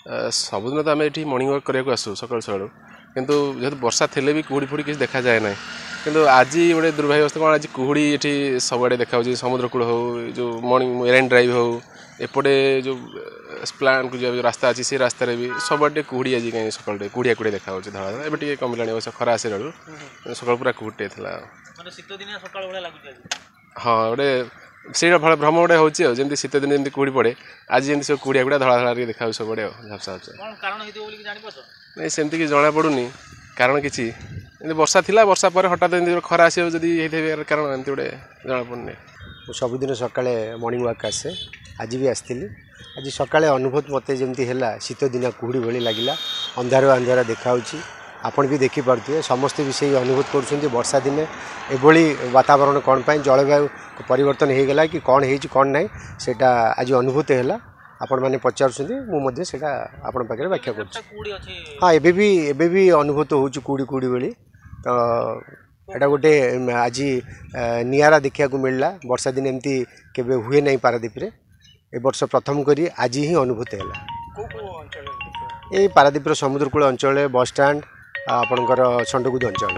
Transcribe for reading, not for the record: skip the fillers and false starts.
सबुदिन तो आम ये मर्णिंग वॉक करने आसू सकाल सकाल कितु जेहतु वर्षा थे भी कुहुड़ी फुड़ी किसी देखा जाए ना किंतु आज गोटे दुर्भाग्य अवस्था कौन आज कुहुड़ी ये सबुआड़े देखा समुद्र कूल हो जो मर्णिंग मेराइन ड्राइव हो एपटे जो प्लान को जो रास्ता अच्छी से रास्त भी सबुआडे कुहुड़ी आज कहीं सकाल कुड़िया कुड़िया देखा धड़ा धड़ा ए कमिला खरा आसे सकाल पूरा कुहुटे हाँ गोटे से भ्रम गोटे हूँ जमी शीत दिन जमी कुहुड़ी पड़े आज जमी सब कुड़िया गुड़ा धड़ा धड़ा देखा सबुआड़े झापसा झापसा नहीं सेमती कि जना पड़ूनी कारण किसी वर्षा थिला वर्षा पर हठात खरा आस कारण एमती गोटे जना पड़नी सबुदिन सका मर्णिंग वॉक आसे आज भी आसती आज सका अनुभूति मत जमी है शीत दिन कुहुड़ी भली लगे अंधार अंधार देखा आपण भी देखिपे समस्ते भी से अनुभूत कर वर्षा दिने एभली वातावरण कौन पाई जलवायु परिवर्तन हो गला कि कौन हो कौन ना सेटा आज अनुभूत है आपण मैंने पचारूँ मुझे आपण पाखे व्याख्या कर हाँ एबे भी अनुभूत हो कुड़ी कुड़ी बेली तो एटा गोटे आज निआरा देखा मिलला वर्षा दिन एमती केबे हुए नहीं पारादीप रे ए वर्ष प्रथम करी आज ही अनुभूत है ये पारादीप समुद्रकूल अंचल बस स्टैंड आपणकर छंडकुद अंचल।